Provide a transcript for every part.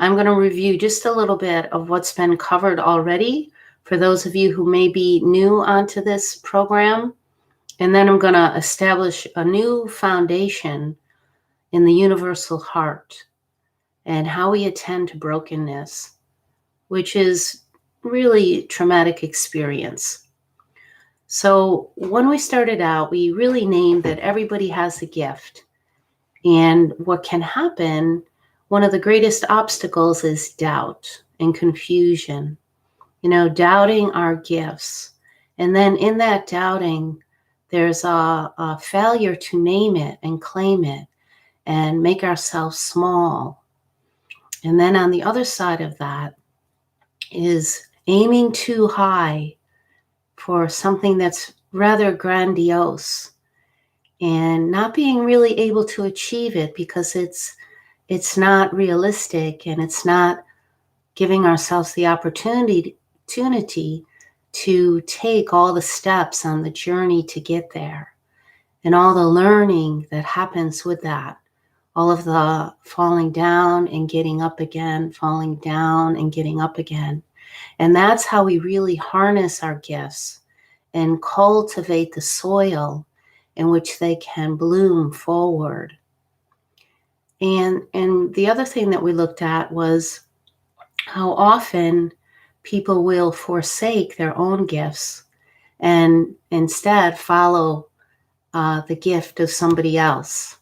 I'm going to review just a little bit of what's been covered already for those of you who may be new onto this program. And then I'm going to establish a new foundation in the universal heart and how we attend to brokenness, which is really traumatic experience. So when we started out, we really named that everybody has a gift. And what can happen, one of the greatest obstacles is doubt and confusion, doubting our gifts. And then in that doubting, there's a failure to name it and claim it and make ourselves small. And then on the other side of that is aiming too high for something that's rather grandiose and not being really able to achieve it because it's not realistic and it's not giving ourselves the opportunity to take all the steps on the journey to get there and all the learning that happens with that, all of the falling down and getting up again, falling down and getting up again. And that's how we really harness our gifts and cultivate the soil in which they can bloom forward. And the other thing that we looked at was how often people will forsake their own gifts and instead follow the gift of somebody else.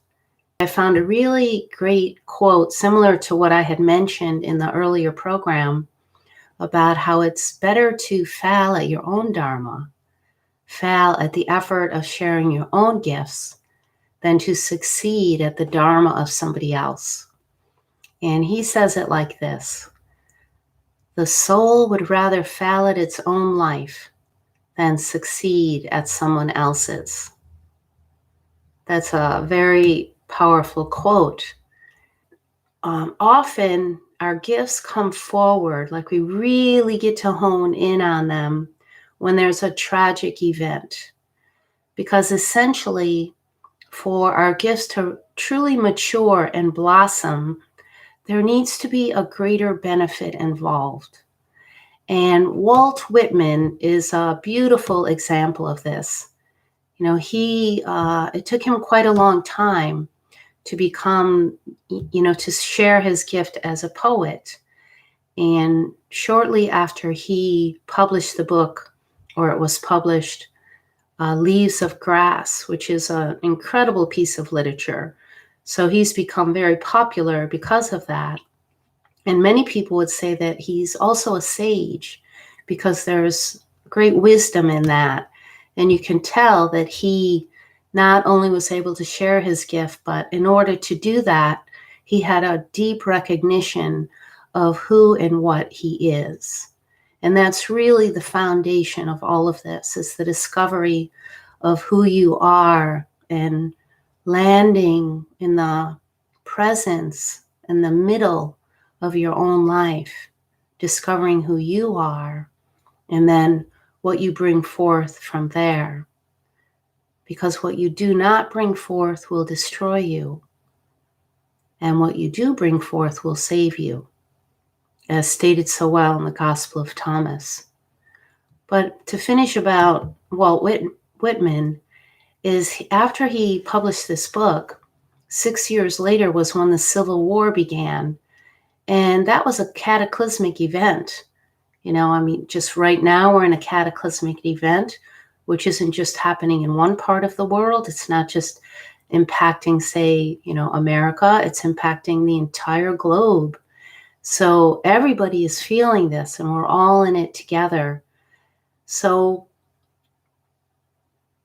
I found a really great quote similar to what I had mentioned in the earlier program about how it's better to fail at your own dharma, fail at the effort of sharing your own gifts, than to succeed at the dharma of somebody else. And he says it like this: the soul would rather fail at its own life than succeed at someone else's. That's a very powerful quote. Often our gifts come forward, like we really get to hone in on them when there's a tragic event. Because essentially, for our gifts to truly mature and blossom, there needs to be a greater benefit involved. And Walt Whitman is a beautiful example of this. It took him quite a long time to become, to share his gift as a poet. And shortly after he published the book, or it was published, Leaves of Grass, which is an incredible piece of literature. So he's become very popular because of that. And many people would say that he's also a sage because there's great wisdom in that. And you can tell that he not only was able to share his gift, but in order to do that, he had a deep recognition of who and what he is. And that's really the foundation of all of this, is the discovery of who you are and landing in the presence, in the middle of your own life, discovering who you are, and then what you bring forth from there. Because what you do not bring forth will destroy you, and what you do bring forth will save you, as stated so well in the Gospel of Thomas. But to finish about Walt Whitman, is after he published this book, 6 years later was when the Civil War began. And that was a cataclysmic event. Just right now we're in a cataclysmic event, which isn't just happening in one part of the world. It's not just impacting, say, America. It's impacting the entire globe. So everybody is feeling this and we're all in it together. So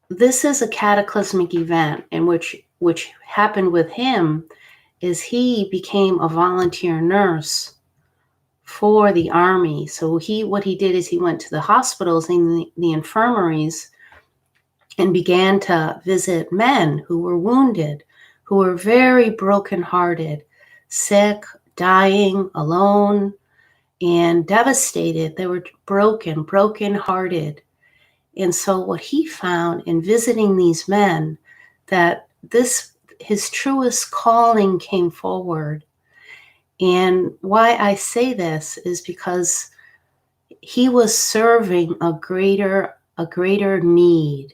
this is a cataclysmic event in which happened with him is he became a volunteer nurse for the army. So what he did is he went to the hospitals and the infirmaries and began to visit men who were wounded, who were very brokenhearted, sick, dying, alone, and devastated. They were brokenhearted. And so what he found in visiting these men, that his truest calling came forward. And why I say this is because he was serving a greater need.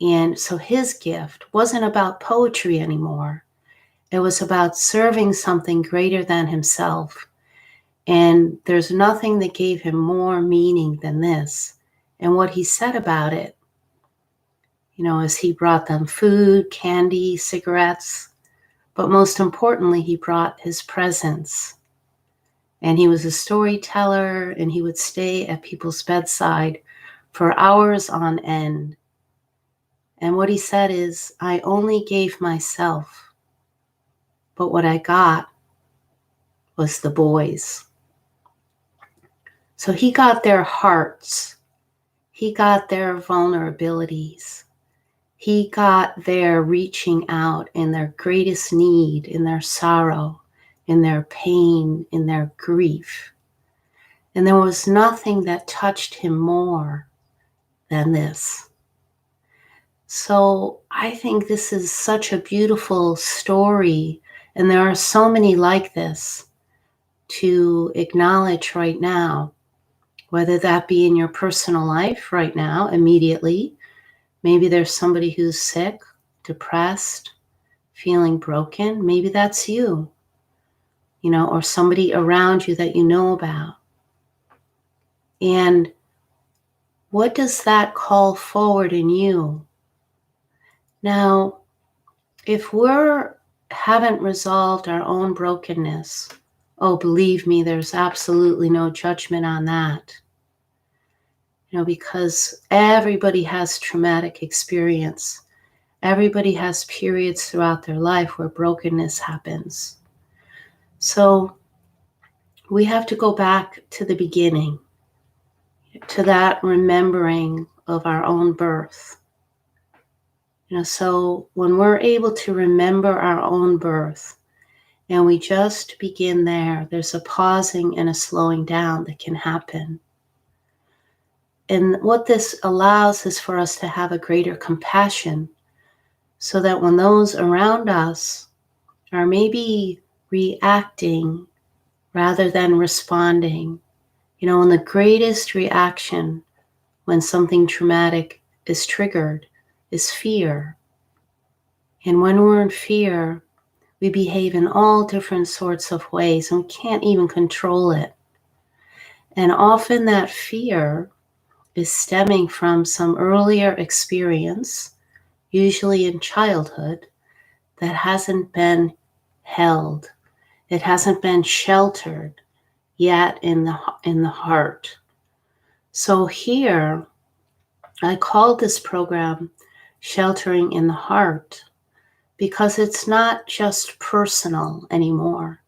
And so his gift wasn't about poetry anymore. It was about serving something greater than himself. And there's nothing that gave him more meaning than this. And what he said about it, as he brought them food, candy, cigarettes, but most importantly, he brought his presence. And he was a storyteller, and he would stay at people's bedside for hours on end. And what he said is, I only gave myself, but what I got was the boys. So he got their hearts. He got their vulnerabilities. He got their reaching out in their greatest need, in their sorrow, in their pain, in their grief. And there was nothing that touched him more than this. So I think this is such a beautiful story, and there are so many like this to acknowledge right now, whether that be in your personal life right now, immediately. Maybe there's somebody who's sick, depressed, feeling broken. Maybe that's you, or somebody around you that you know about. And what does that call forward in you? Now, if we haven't resolved our own brokenness, oh, believe me, there's absolutely no judgment on that. Because everybody has traumatic experience. Everybody has periods throughout their life where brokenness happens. So we have to go back to the beginning, to that remembering of our own birth. So when we're able to remember our own birth, and we just begin there's a pausing and a slowing down that can happen. And what this allows is for us to have a greater compassion, so that when those around us are maybe reacting rather than responding, and the greatest reaction when something traumatic is triggered is fear. And when we're in fear, we behave in all different sorts of ways, and we can't even control it. And often that fear is stemming from some earlier experience, usually in childhood, that hasn't been held. It hasn't been sheltered yet in the heart. So here, I called this program Sheltering in the Heart, because it's not just personal anymore.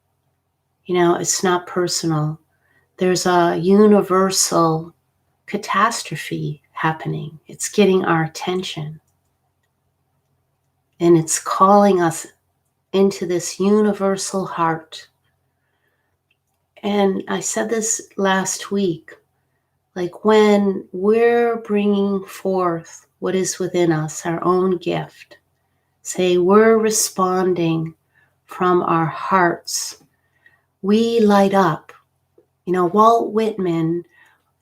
It's not personal. There's a universal catastrophe happening. It's getting our attention. And it's calling us into this universal heart. And I said this last week, like when we're bringing forth what is within us, our own gift, say we're responding from our hearts, we light up. Walt Whitman,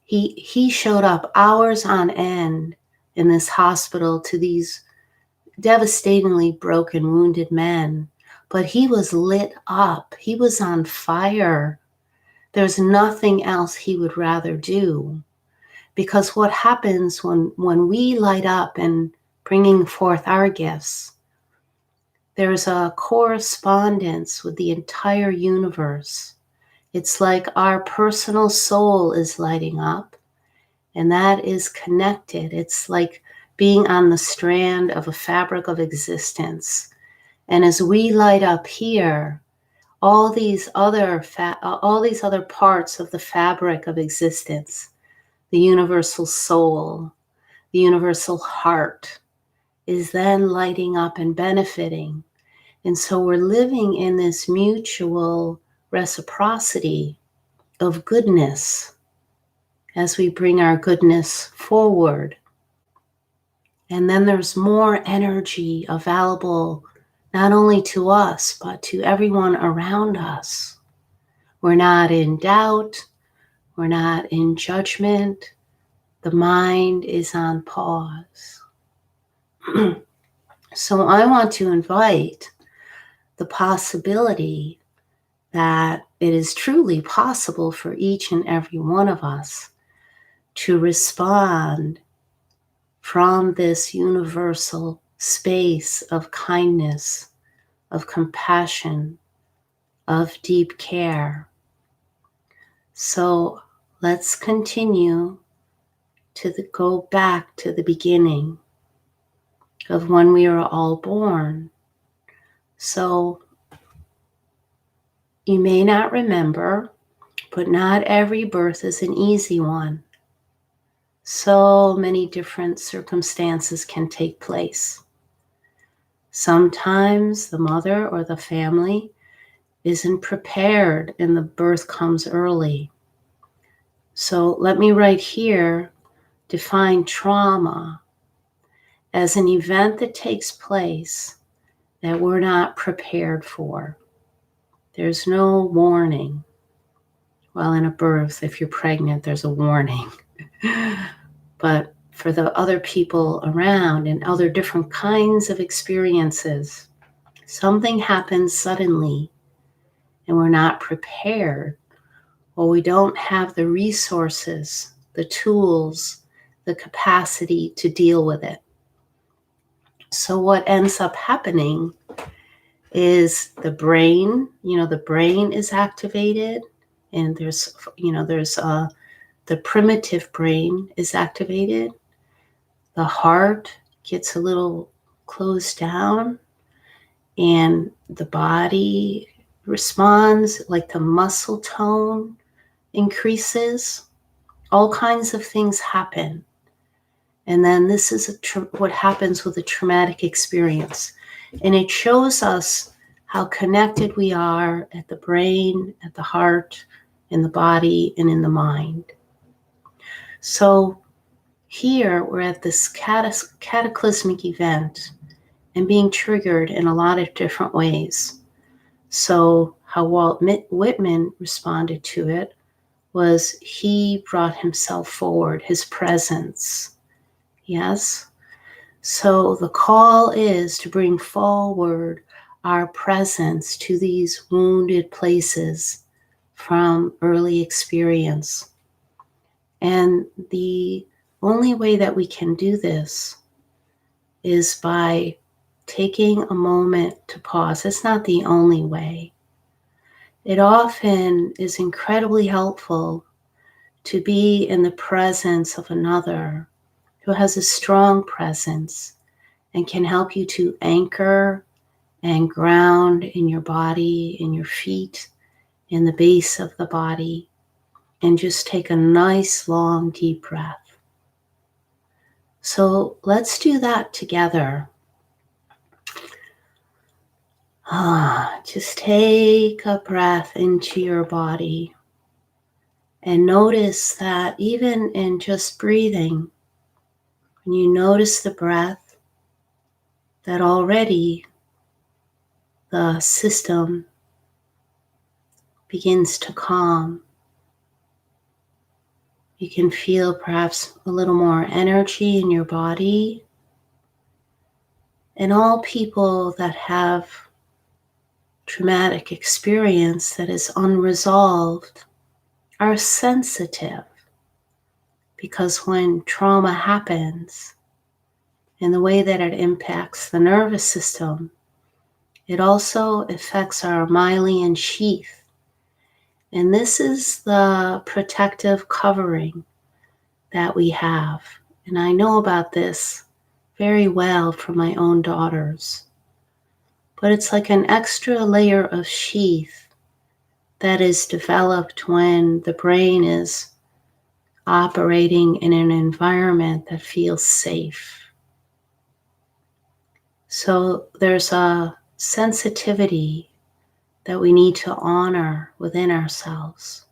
he showed up hours on end in this hospital to these devastatingly broken, wounded men, but he was lit up. He was on fire. There's nothing else he would rather do. Because what happens when we light up and bringing forth our gifts, there's a correspondence with the entire universe. It's like our personal soul is lighting up, and that is connected. It's like being on the strand of a fabric of existence. And as we light up here, all these other parts of the fabric of existence, the universal soul, the universal heart, is then lighting up and benefiting. And so we're living in this mutual reciprocity of goodness as we bring our goodness forward. And then there's more energy available not only to us, but to everyone around us. We're not in doubt. We're not in judgment. The mind is on pause. So I want to invite the possibility that it is truly possible for each and every one of us to respond from this universal space of kindness, of compassion, of deep care. So let's continue to go back to the beginning of when we were all born. So you may not remember, but not every birth is an easy one. So many different circumstances can take place. Sometimes the mother or the family isn't prepared and the birth comes early. So let me right here define trauma as an event that takes place that we're not prepared for. There's no warning. Well, in a birth, if you're pregnant, there's a warning. But for the other people around and other different kinds of experiences, something happens suddenly and we're not prepared, or we don't have the resources, the tools, the capacity to deal with it. So what ends up happening is the brain is activated, and there's the primitive brain is activated. The heart gets a little closed down, and the body responds, like the muscle tone increases. All kinds of things happen. And then this is what happens with a traumatic experience. And it shows us how connected we are at the brain, at the heart, in the body, and in the mind. So here we're at this cataclysmic event and being triggered in a lot of different ways. So how Walt Whitman responded to it was he brought himself forward, his presence. Yes? So the call is to bring forward our presence to these wounded places from early experience. And the only way that we can do this is by taking a moment to pause. It's not the only way. It often is incredibly helpful to be in the presence of another who has a strong presence and can help you to anchor and ground in your body, in your feet, in the base of the body, and just take a nice, long, deep breath. So let's do that together. Just take a breath into your body and notice that even in just breathing, when you notice the breath, that already the system begins to calm. You can feel perhaps a little more energy in your body. And all people that have traumatic experience that is unresolved are sensitive, because when trauma happens and the way that it impacts the nervous system, it also affects our myelin sheath. And this is the protective covering that we have. And I know about this very well from my own daughters. But it's like an extra layer of sheath that is developed when the brain is operating in an environment that feels safe. So there's a sensitivity that we need to honor within ourselves,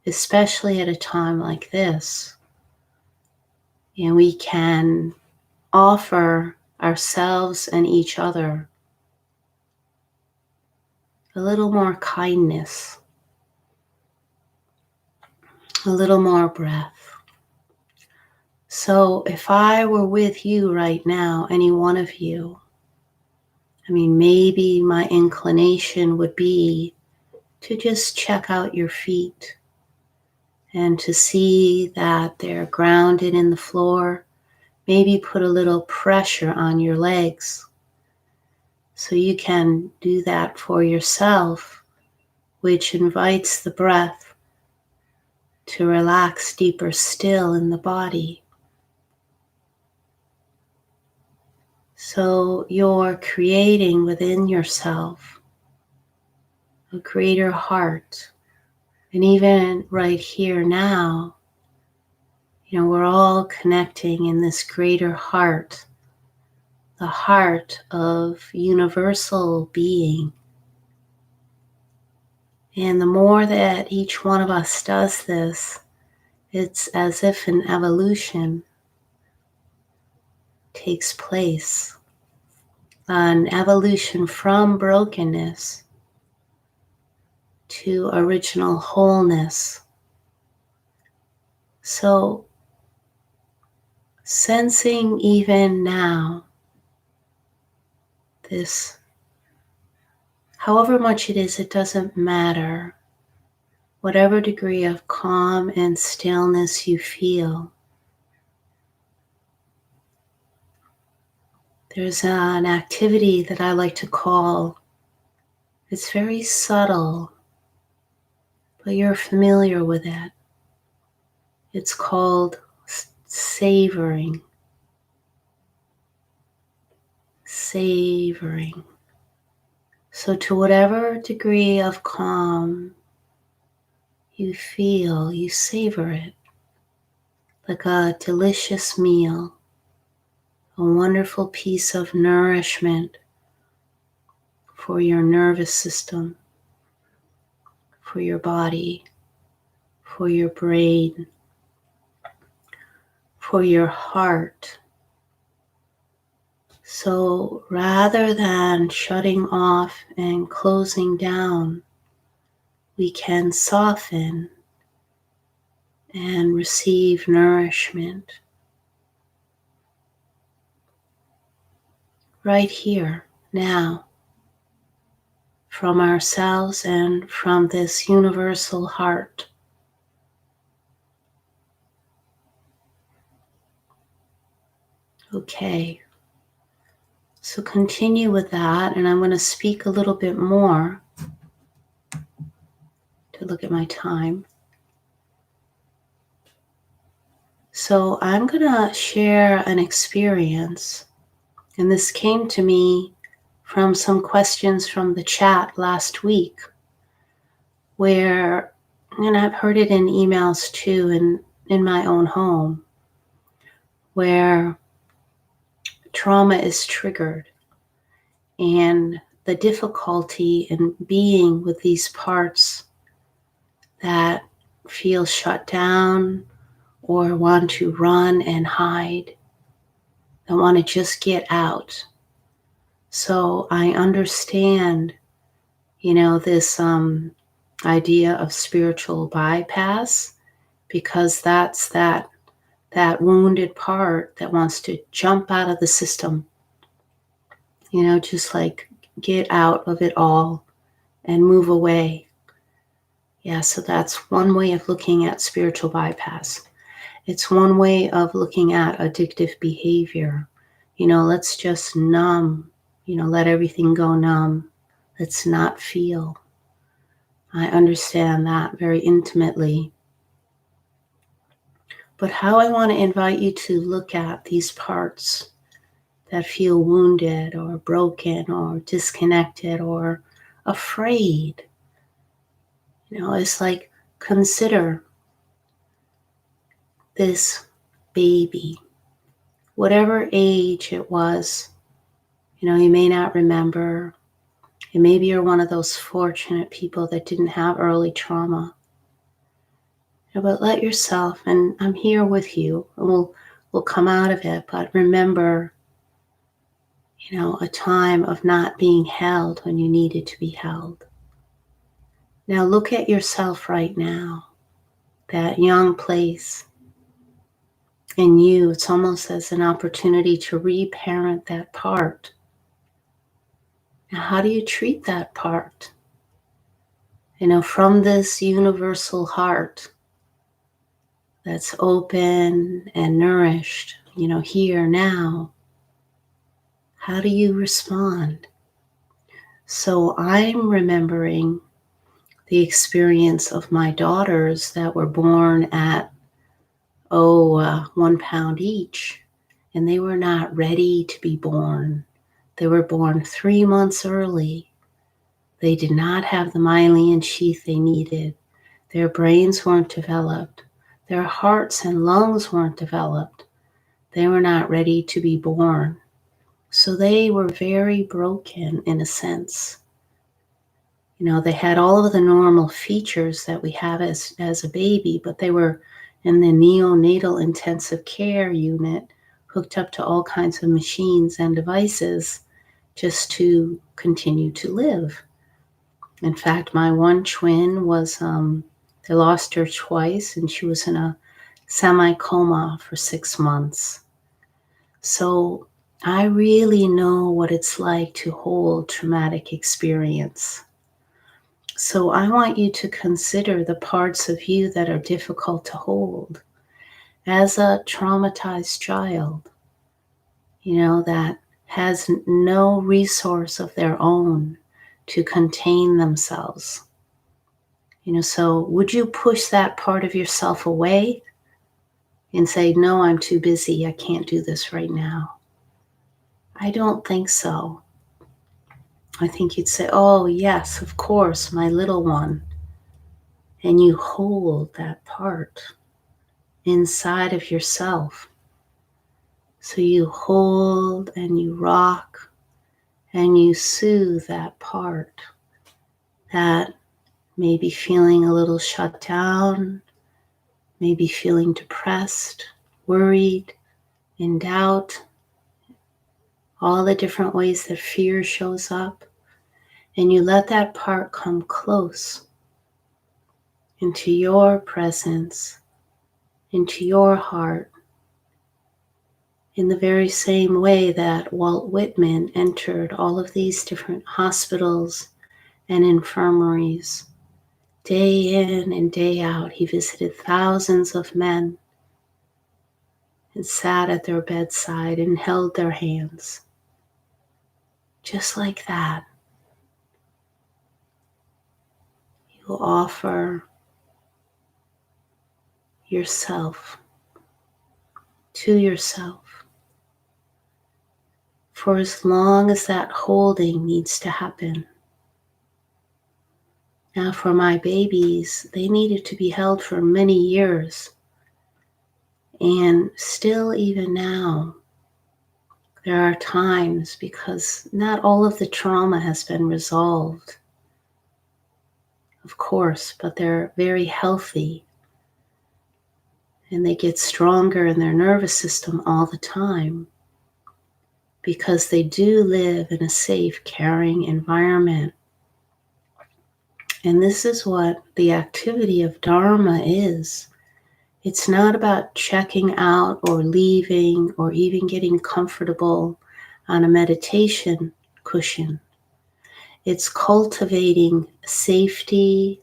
especially at a time like this. And we can offer ourselves and each other a little more kindness, a little more breath. So if I were with you right now, any one of you, maybe my inclination would be to just check out your feet and to see that they're grounded in the floor. Maybe put a little pressure on your legs so you can do that for yourself, which invites the breath to relax deeper still in the body. So you're creating within yourself a greater heart. And even right here now, we're all connecting in this greater heart, the heart of universal being. And the more that each one of us does this, it's as if an evolution takes place, an evolution from brokenness to original wholeness. So, sensing even now this, however much it is, it doesn't matter. Whatever degree of calm and stillness you feel, there's an activity that I like to call, it's very subtle, but you're familiar with it. It's called savoring. Savoring. So to whatever degree of calm you feel, you savor it like a delicious meal, a wonderful piece of nourishment for your nervous system, for your body, for your brain, for your heart. So rather than shutting off and closing down, we can soften and receive nourishment right here, now, from ourselves and from this universal heart. Okay, so continue with that, and I'm going to speak a little bit more to look at my time. So I'm going to share an experience, and this came to me from some questions from the chat last week, where, and I've heard it in emails too, in my own home, where trauma is triggered and the difficulty in being with these parts that feel shut down or want to run and hide, that want to just get out. So I understand, this idea of spiritual bypass, because that's that wounded part that wants to jump out of the system, just like get out of it all and move away. Yeah, so that's one way of looking at spiritual bypass. It's one way of looking at addictive behavior. Let's just numb, let everything go numb. Let's not feel. I understand that very intimately. But how I want to invite you to look at these parts that feel wounded or broken or disconnected or afraid, it's like, consider this baby, whatever age it was. You may not remember, and maybe you're one of those fortunate people that didn't have early trauma. But let yourself, and I'm here with you, and we'll come out of it, but remember, a time of not being held when you needed to be held. Now look at yourself right now, that young place in you. It's almost as an opportunity to reparent that part. Now, how do you treat that part? From this universal heart that's open and nourished, here now, how do you respond? So I'm remembering the experience of my daughters that were born at 1 pound each, and they were not ready to be born. They were born 3 months early. They did not have the myelin sheath they needed. Their brains weren't developed. Their hearts and lungs weren't developed. They were not ready to be born. So they were very broken in a sense. They had all of the normal features that we have as a baby, but they were in the neonatal intensive care unit, hooked up to all kinds of machines and devices just to continue to live. In fact, my one twin was, they lost her twice, and she was in a semi-coma for 6 months. So I really know what it's like to hold traumatic experience. So I want you to consider the parts of you that are difficult to hold. As a traumatized child, that has no resource of their own to contain themselves. So would you push that part of yourself away and say, no, I'm too busy, I can't do this right now? I don't think so. I think you'd say, oh, yes, of course, my little one. And you hold that part inside of yourself. So you hold and you rock and you soothe that part that may be feeling a little shut down, maybe feeling depressed, worried, in doubt, all the different ways that fear shows up. And you let that part come close into your presence, into your heart, in the very same way that Walt Whitman entered all of these different hospitals and infirmaries. Day in and day out, he visited thousands of men and sat at their bedside and held their hands. Just like that, you offer yourself to yourself for as long as that holding needs to happen. Now, for my babies, they needed to be held for many years. And still, even now, there are times, because not all of the trauma has been resolved, of course, but they're very healthy and they get stronger in their nervous system all the time because they do live in a safe, caring environment. And this is what the activity of Dharma is. It's not about checking out or leaving or even getting comfortable on a meditation cushion. It's cultivating safety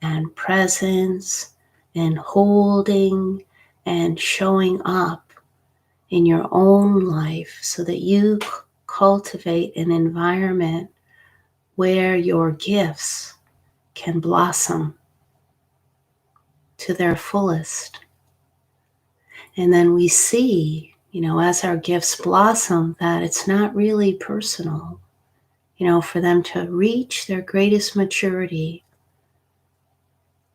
and presence and holding and showing up in your own life so that you cultivate an environment where your gifts can blossom to their fullest. And then we see, as our gifts blossom, that it's not really personal. For them to reach their greatest maturity,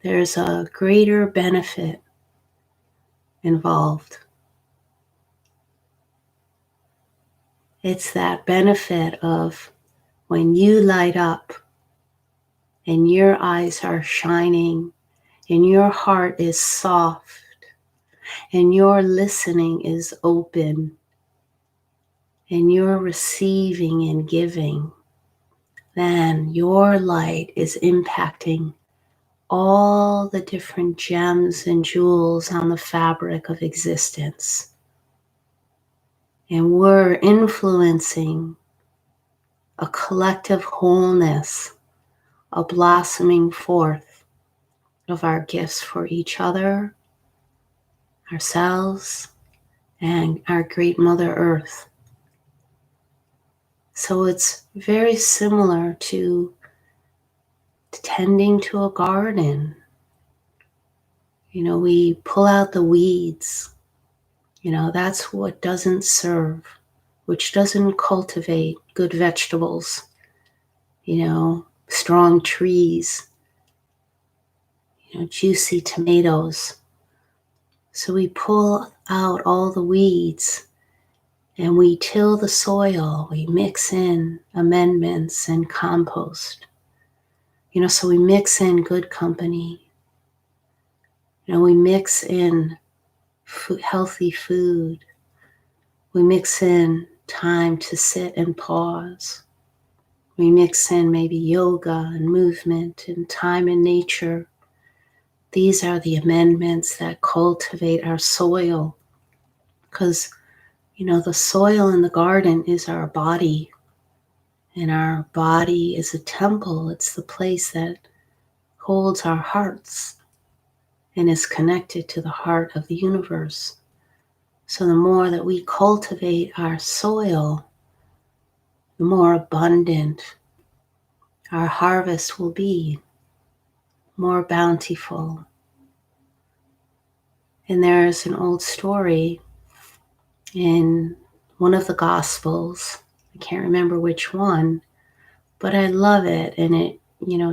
there's a greater benefit involved. It's that benefit of when you light up and your eyes are shining and your heart is soft and your listening is open and you're receiving and giving, then your light is impacting all the different gems and jewels on the fabric of existence. And we're influencing a collective wholeness, a blossoming forth of our gifts for each other, ourselves, and our great Mother Earth. So it's very similar to tending to a garden. We pull out the weeds. That's what doesn't serve, which doesn't cultivate good vegetables, strong trees, juicy tomatoes. So we pull out all the weeds and we till the soil. We mix in amendments and compost. So we mix in good company. We mix in healthy food. We mix in time to sit and pause. We mix in maybe yoga and movement and time in nature. These are the amendments that cultivate our soil, because, the soil in the garden is our body, and our body is a temple. It's the place that holds our hearts and is connected to the heart of the universe. So the more that we cultivate our soil, the more abundant our harvest will be, more bountiful. And there's an old story in one of the Gospels. I can't remember which one, but I love it. And it,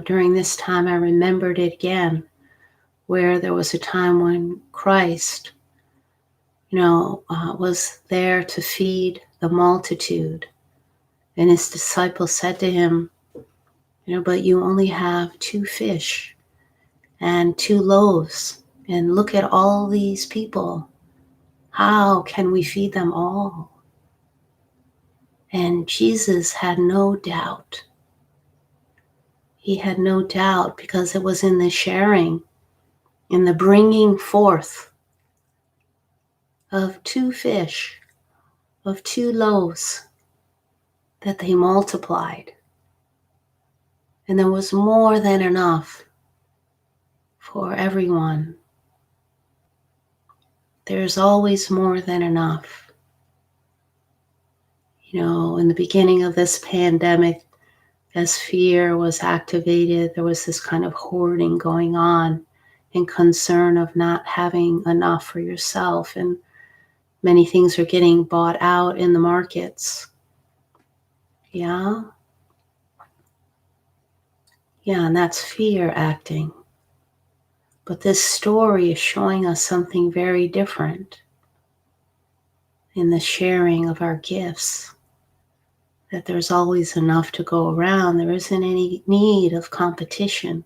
during this time, I remembered it again, where there was a time when Christ, was there to feed the multitude. And his disciples said to him, but you only have 2 fish and 2 loaves. And look at all these people. How can we feed them all? And Jesus had no doubt. He had no doubt, because it was in the sharing, in the bringing forth of 2 fish, of 2 loaves, that they multiplied. And there was more than enough for everyone. There's always more than enough. In the beginning of this pandemic, as fear was activated, there was this kind of hoarding going on and concern of not having enough for yourself. And many things are getting bought out in the markets. Yeah. Yeah, and that's fear acting. But this story is showing us something very different in the sharing of our gifts. That there's always enough to go around. There isn't any need of competition.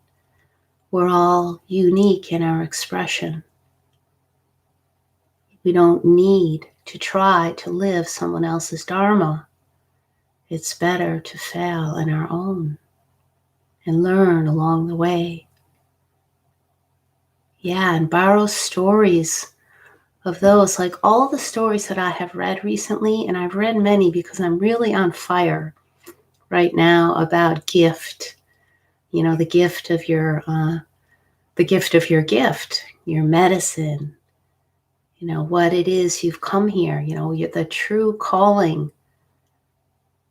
We're all unique in our expression. We don't need to try to live someone else's dharma. It's better to fail in our own and learn along the way. Yeah, and borrow stories of those, like all the stories that I have read recently, and I've read many because I'm really on fire right now about gift. The gift of your gift, your medicine, what it is you've come here, the true calling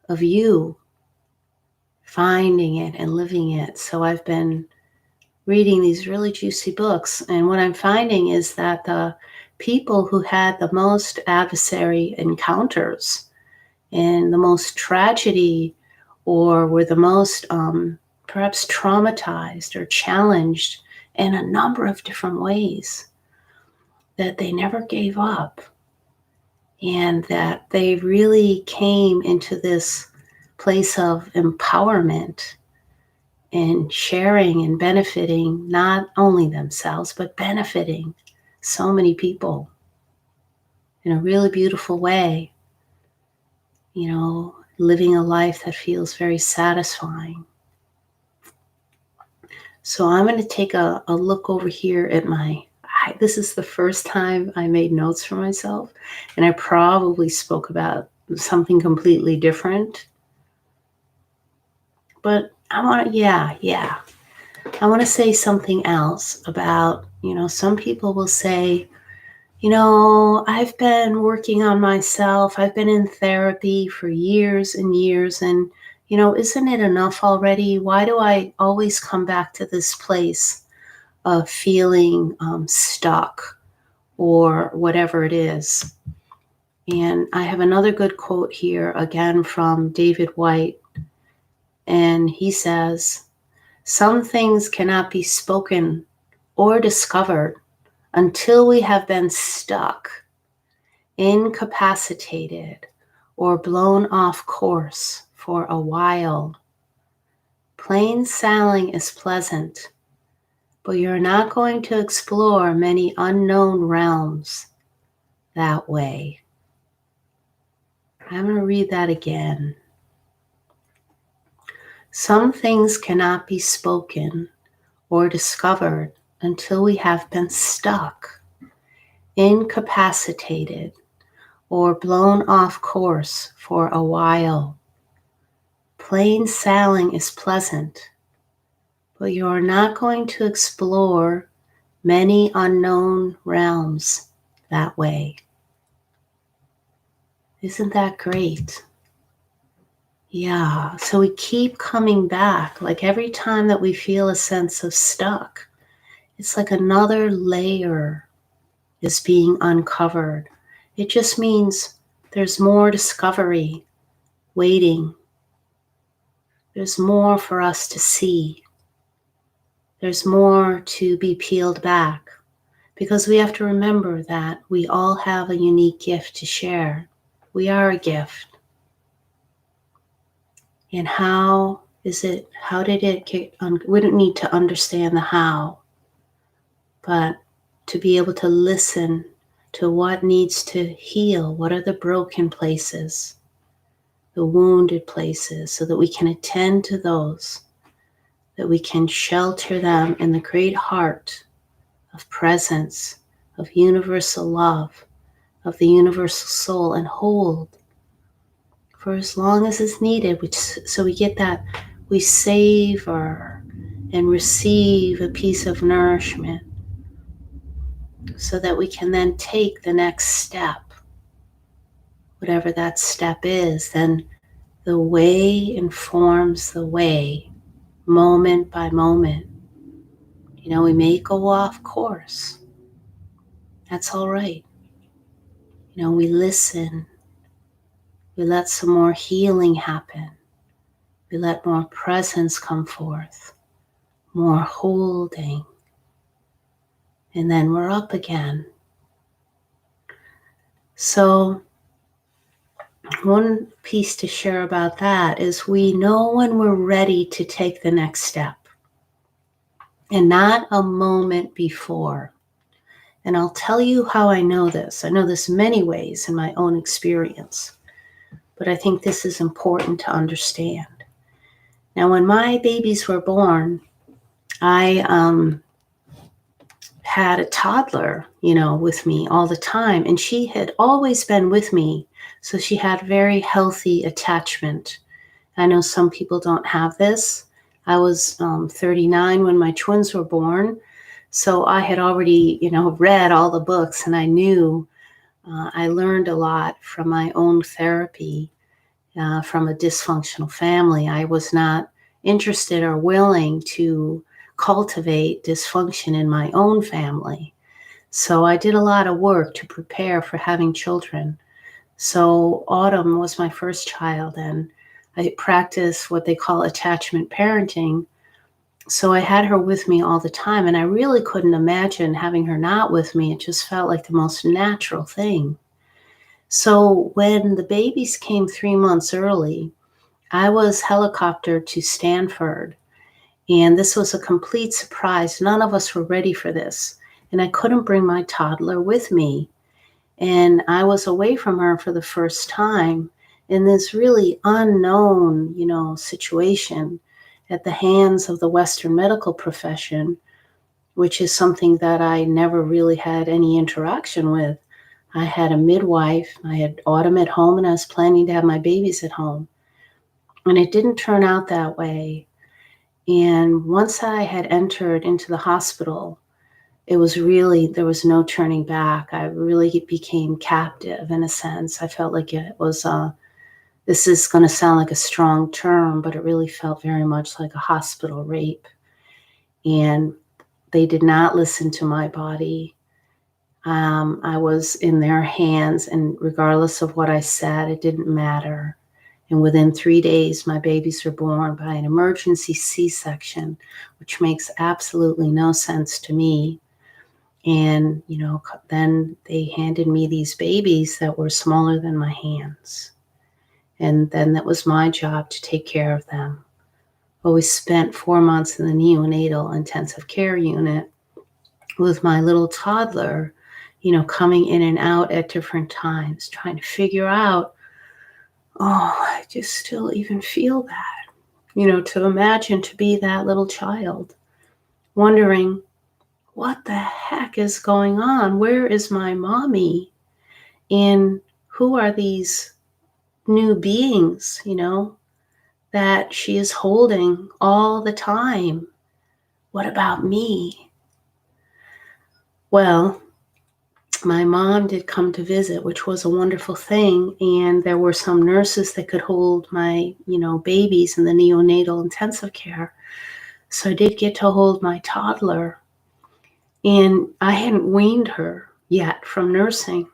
of you, finding it and living it. So I've been reading these really juicy books, and what I'm finding is that the people who had the most adversary encounters and the most tragedy, or were the most perhaps traumatized or challenged in a number of different ways, that they never gave up, and that they really came into this place of empowerment and sharing and benefiting not only themselves, but benefiting so many people in a really beautiful way, living a life that feels very satisfying. So I'm going to take a look over here at this is the first time I made notes for myself, and I probably spoke about something completely different. But I want to, yeah. I want to say something else about, some people will say, I've been working on myself. I've been in therapy for years and years. And, isn't it enough already? Why do I always come back to this place of feeling stuck or whatever it is? And I have another good quote here, again from David White. And he says, "Some things cannot be spoken or discovered until we have been stuck, incapacitated, or blown off course for a while. Plain sailing is pleasant, but you're not going to explore many unknown realms that way." I'm going to read that again. Some things cannot be spoken or discovered until we have been stuck, incapacitated, or blown off course for a while. Plain sailing is pleasant, but you are not going to explore many unknown realms that way. Isn't that great? Yeah, so we keep coming back. Like every time that we feel a sense of stuck, it's like another layer is being uncovered. It just means there's more discovery waiting. There's more for us to see. There's more to be peeled back, because we have to remember that we all have a unique gift to share. We are a gift. And how did it get, we don't need to understand the how, but to be able to listen to what needs to heal. What are the broken places, the wounded places, so that we can attend to those, that we can shelter them in the great heart of presence, of universal love, of the universal soul, and hold for as long as is needed. So we get that, we savor and receive a piece of nourishment so that we can then take the next step, whatever that step is. Then the way informs the way, moment by moment. We may go off course. That's all right. We listen. We let some more healing happen. We let more presence come forth, more holding, and then we're up again. So one piece to share about that is we know when we're ready to take the next step, and not a moment before. And I'll tell you how I know this. I know this many ways in my own experience, but I think this is important to understand. Now, when my babies were born, I had a toddler, with me all the time, and she had always been with me. So she had very healthy attachment. I know some people don't have this. I was 39 when my twins were born. So I had already, read all the books, and I knew I learned a lot from my own therapy from a dysfunctional family. I was not interested or willing to cultivate dysfunction in my own family. So I did a lot of work to prepare for having children. So Autumn was my first child, and I practiced what they call attachment parenting. So I had her with me all the time, and I really couldn't imagine having her not with me. It just felt like the most natural thing. So when the babies came 3 months early, I was helicoptered to Stanford, and this was a complete surprise. None of us were ready for this, and I couldn't bring my toddler with me. And I was away from her for the first time in this really unknown, situation. at the hands of the Western medical profession, which is something that I never really had any interaction with. I had a midwife, I had Autumn at home, and I was planning to have my babies at home. And it didn't turn out that way. And once I had entered into the hospital, it was really, there was no turning back. I really became captive in a sense. I felt like it was, this is going to sound like a strong term, but it really felt very much like a hospital rape. And they did not listen to my body. I was in their hands, and regardless of what I said, it didn't matter. And within 3 days, my babies were born by an emergency C-section, which makes absolutely no sense to me. And, then they handed me these babies that were smaller than my hands. And then that was my job to take care of them. Always spent 4 months in the neonatal intensive care unit with my little toddler, coming in and out at different times, trying to figure out, I just still even feel that, to imagine to be that little child, wondering, what the heck is going on? Where is my mommy? And who are these new beings, that she is holding all the time? What about me? Well, my mom did come to visit, which was a wonderful thing. And there were some nurses that could hold my, babies in the neonatal intensive care. So I did get to hold my toddler. And I hadn't weaned her yet from nursing.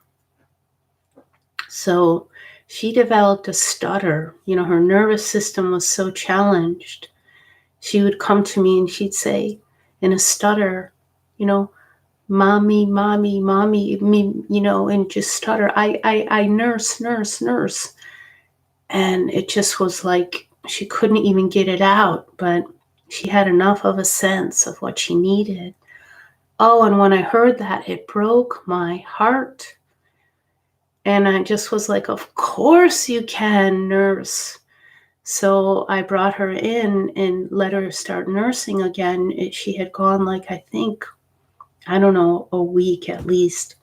So she developed a stutter. Her nervous system was so challenged. She would come to me and she'd say in a stutter, mommy, mommy, mommy, me, and just stutter. I nurse. And it just was like she couldn't even get it out, but she had enough of a sense of what she needed. Oh, and when I heard that, it broke my heart. And I just was like, of course you can, nurse. So I brought her in and let her start nursing again. She had gone a week at least.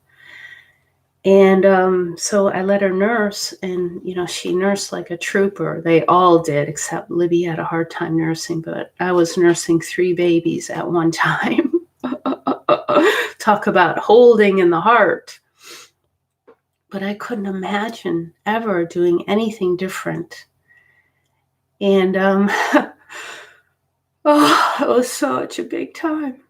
And so I let her nurse, and, she nursed like a trooper. They all did, except Libby had a hard time nursing, but I was nursing 3 babies at one time. Talk about holding in the heart. But I couldn't imagine ever doing anything different. And it was such a big time.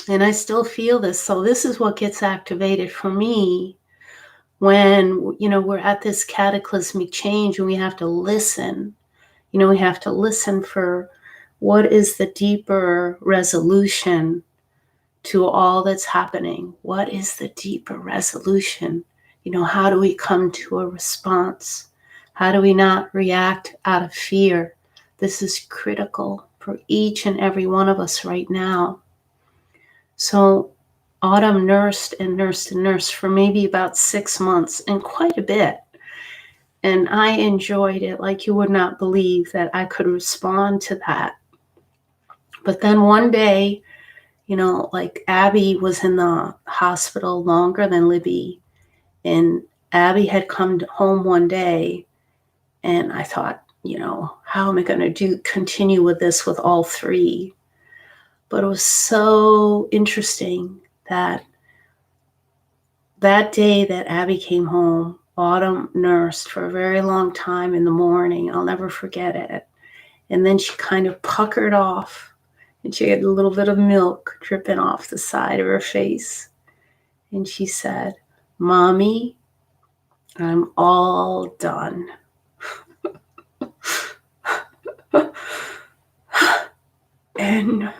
And I still feel this. So this is what gets activated for me when, we're at this cataclysmic change and we have to listen. We have to listen for what is the deeper resolution to all that's happening. What is the deeper resolution? How do we come to a response? How do we not react out of fear? This is critical for each and every one of us right now. So Autumn nursed for maybe about 6 months, and quite a bit. And I enjoyed it like you would not believe that I could respond to that. But then one day, like Abby was in the hospital longer than Libby. And Abby had come home one day, and I thought, how am I going to continue with this with all 3? But it was so interesting that day that Abby came home, Autumn nursed for a very long time in the morning. I'll never forget it. And then she kind of puckered off, and she had a little bit of milk dripping off the side of her face. And she said, "Mommy, I'm all done." And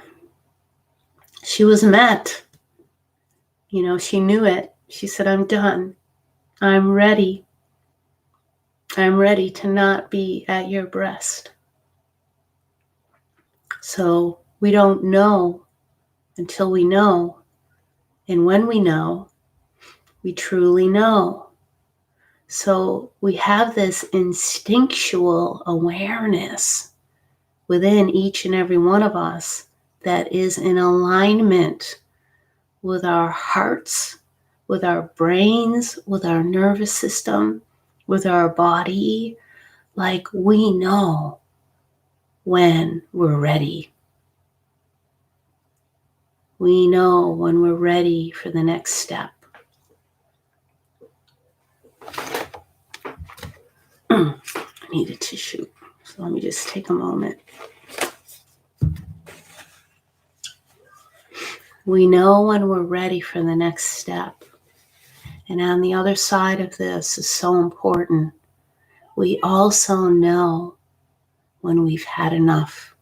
she was met. She knew it. She said, "I'm done. I'm ready. I'm ready to not be at your breast." So we don't know until we know. And when we know, we truly know. So we have this instinctual awareness within each and every one of us that is in alignment with our hearts, with our brains, with our nervous system, with our body. Like, we know when we're ready. We know when we're ready for the next step. I need a tissue, so let me just take a moment. We know when we're ready for the next step. And on the other side of this is so important. We also know when we've had enough.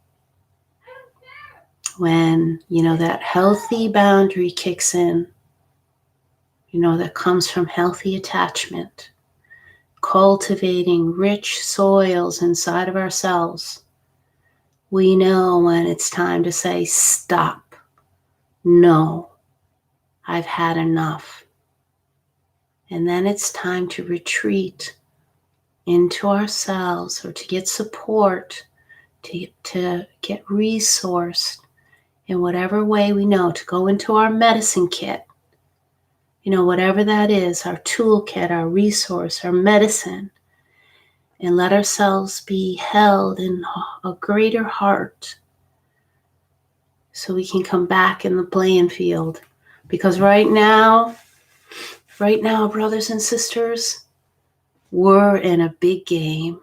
When, that healthy boundary kicks in, that comes from healthy attachment, cultivating rich soils inside of ourselves. We know when it's time to say, stop. No, I've had enough. And then it's time to retreat into ourselves, or to get support, to get resourced in whatever way we know, to go into our medicine kit, whatever that is, our toolkit, our resource, our medicine, and let ourselves be held in a greater heart so we can come back in the playing field. Because right now, brothers and sisters, we're in a big game.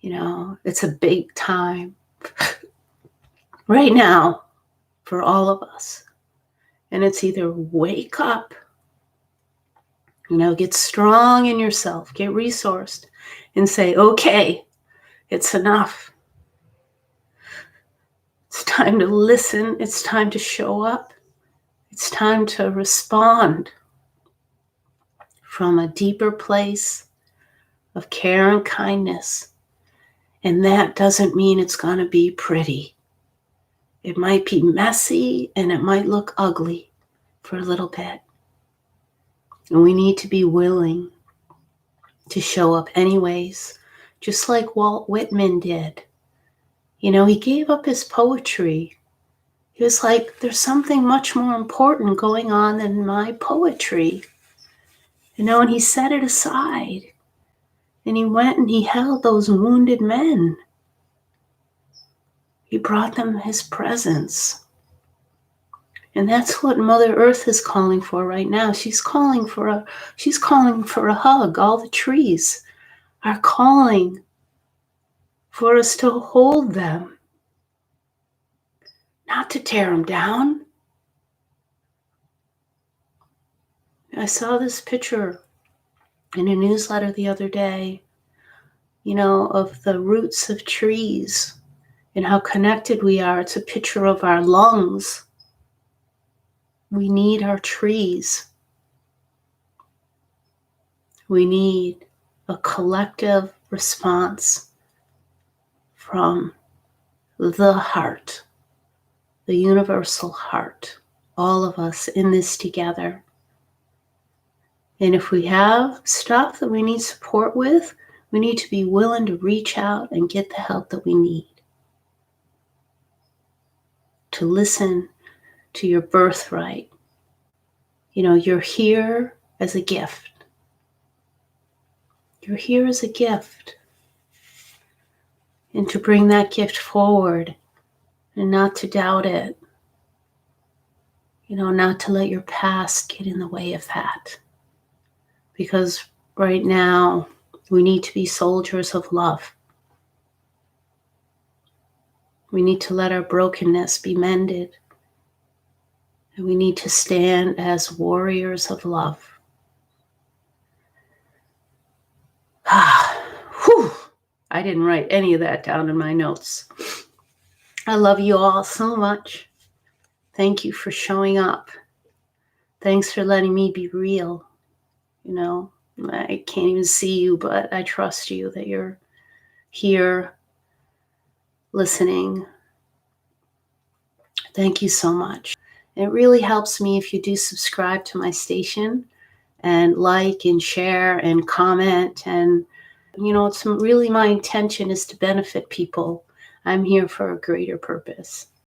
It's a big time right now for all of us. And it's either wake up, get strong in yourself, get resourced, and say, okay, it's enough. It's time to listen. It's time to show up. It's time to respond from a deeper place of care and kindness. And that doesn't mean it's going to be pretty. It might be messy and it might look ugly for a little bit. And we need to be willing to show up anyways, just like Walt Whitman did. He gave up his poetry. He was like, there's something much more important going on than my poetry. And he set it aside. And he went and he held those wounded men. He brought them his presence. And that's what Mother Earth is calling for right now. She's calling for a hug. All the trees are calling for us to hold them, not to tear them down. I saw this picture in a newsletter the other day, of the roots of trees and how connected we are. It's a picture of our lungs. We need our trees. We need a collective response from the heart, the universal heart, all of us in this together. And if we have stuff that we need support with, we need to be willing to reach out and get the help that we need. To listen to your birthright. You're here as a gift. You're here as a gift. And to bring that gift forward and not to doubt it. Not to let your past get in the way of that. Because right now, we need to be soldiers of love. We need to let our brokenness be mended. And we need to stand as warriors of love. Whew. I didn't write any of that down in my notes. I love you all so much. Thank you for showing up. Thanks for letting me be real. I can't even see you, but I trust you that you're here listening. Thank you so much. It really helps me if you do subscribe to my station and like and share and comment. And, it's really my intention is to benefit people. I'm here for a greater purpose.